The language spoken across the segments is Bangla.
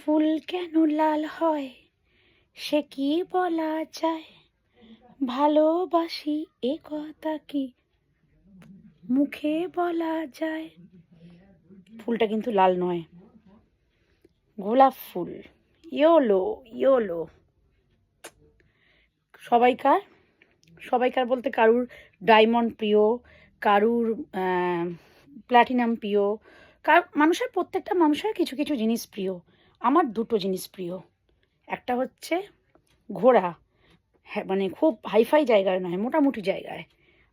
ফুল কেন লাল হয় সে কি বলা যায়? ভালোবাসি এ কথা কি মুখে বলা যায়? ফুলটা কিন্তু লাল নয়, গোলাপ ফুল। Yellow yellow. সবাইকার সবাইকার বলতে কারুর ডায়মন্ড প্রিয়, কারুর প্ল্যাটিনাম প্রিয়, মানুষের প্রত্যেকটা মানুষের কিছু কিছু জিনিস প্রিয়। আমার দুটো জিনিস প্রিয়। একটা হচ্ছে ঘোড়া, হ্যাঁ মানে খুব হাইফাই জায়গায় নয়, মোটামুটি জায়গায়।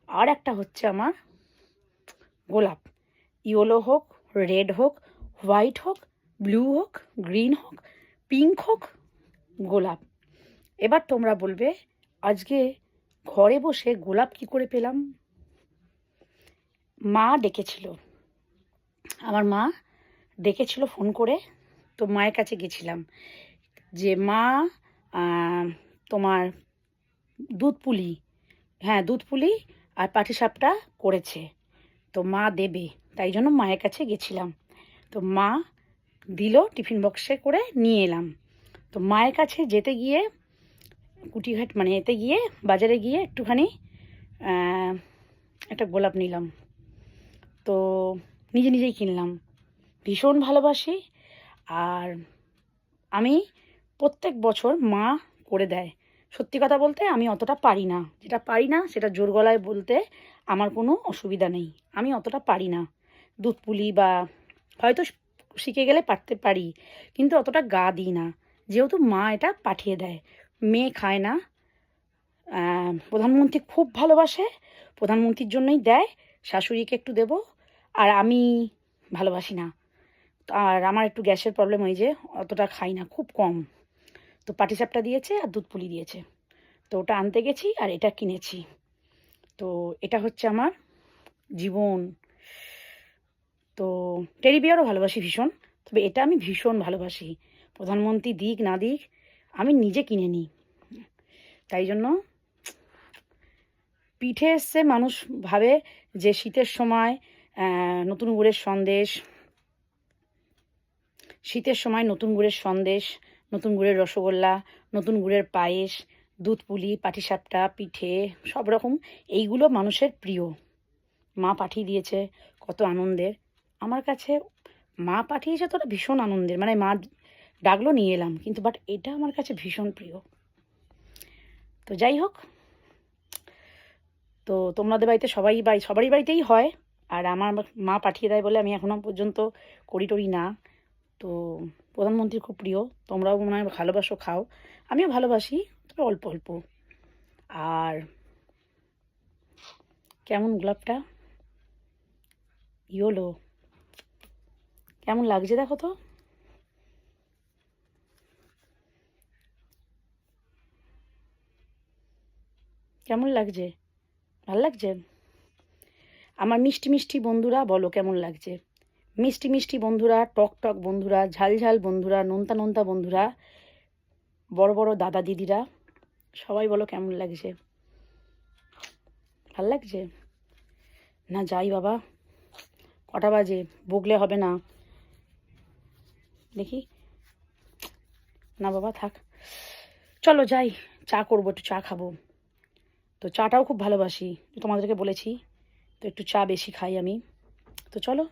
আর একটা হচ্ছে আমার গোলাপ। ইয়েলো হোক, রেড হোক, হোয়াইট হোক, ব্লু হোক, গ্রিন হোক, পিঙ্ক হোক, গোলাপ। এবার তোমরা বলবে আজকে ঘরে বসে গোলাপ কি করে পেলাম? মা ডেকেছিল, আমার মা ডেকেছিল ফোন করে। তো মায়ের কাছে গেছিলাম যে মা তোমার দুধ পুলি, হ্যাঁ দুধ পুলি আর পাটিসাপটা করেছে, তো মা দেবে, তাই জন্য মায়ের কাছে গেছিলাম। তো মা দিল, টিফিন বক্সে করে নিয়ে এলাম। তো মায়ের কাছে যেতে গিয়ে কুটিঘাট মানে এতে গিয়ে বাজারে গিয়ে একটুখানি একটা গোলাপ নিলাম। তো নিজে নিজেই কিনলাম। ভীষণ ভালোবাসি। আর আমি প্রত্যেক বছর মা করে দেয়। সত্যি কথা বলতে আমি অতটা পারি না, যেটা পারি না সেটা জোর গলায় বলতে আমার কোনো অসুবিধা নেই। আমি অতটা পারি না দুধ পুলি, বা হয়তো শিখে গেলে পারতে পারি, কিন্তু অতটা গা দিই না, যেহেতু মা এটা পাঠিয়ে দেয়। মেয়ে খায় না, প্রধানমন্ত্রী খুব ভালোবাসে, প্রধানমন্ত্রীর জন্যই দেয়, শাশুড়িকে একটু দেব, আর আমি ভালোবাসি না। আর আমার একটু গ্যাসের প্রবলেম, হয় যে অতটা খাই না, খুব কম। তো পাটিসাপটা দিয়েছে আর দুধ পুলি দিয়েছে, তো ওটা আনতে গেছি আর এটা কিনেছি। তো এটা হচ্ছে আমার জীবন। তো টেডি বিয়ারও ভালোবাসি ভীষণ, তবে এটা আমি ভীষণ ভালোবাসি। প্রধানমন্ত্রী দিক না দিক আমি নিজে কিনে নিই। তাই জন্য পিঠে এসছে, মানুষ ভাবে যে শীতের সময় নতুন গুড়ের সন্দেশ, শীতের সময় নতুন গুড়ের সন্দেশ, নতুন গুড়ের রসগোল্লা, নতুন গুড়ের পায়েস, দুধ পুলি, পাটিসাপটা, পিঠে, সব রকম এইগুলো মানুষের প্রিয়। মা পাঠিয়ে দিয়েছে, কত আনন্দের আমার কাছে। মা পাঠিয়েছে তো ভীষণ আনন্দের, মানে মা ডাকলো নিয়ে এলাম, কিন্তু বাট এটা আমার কাছে ভীষণ প্রিয়। তো যাই হোক, তো তোমাদের বাড়িতে সবারই বাড়িতেই হয়, আর আমার মা পাঠিয়ে দেয় বলে আমি এখনও পর্যন্ত করি টরি না। তো প্রধানমন্ত্রী খুব প্রিয়, তোমরাও মনে হয় ভালোবাসো, খাও, আমিও ভালোবাসি, তবে অল্প অল্প। আর কেমন গোলাপটা, ইয়োলো, কেমন লাগছে দেখো তো। কেমন লাগছে? ভাল লাগছে? আমার মিষ্টি মিষ্টি বন্ধুরা বলো কেমন লাগছে? মিষ্টি মিষ্টি বন্ধুরা, টক টক বন্ধুরা, ঝাল ঝাল বন্ধুরা, নোনতা নোনতা বন্ধুরা, বড় বড় দাদা দিদিরা, সবাই বলো কেমন লাগছে? ভাল লাগছে? না যাই বাবা, কটা বাজে, বকলে হবে না। দেখি, না বাবা থাক, চলো যাই, চা করবো, একটু চা খাবো। তো চাটাও খুব ভালোবাসি, তোমাদেরকে বলেছি, তো একটু চা বেশি খাই আমি। তো চলো।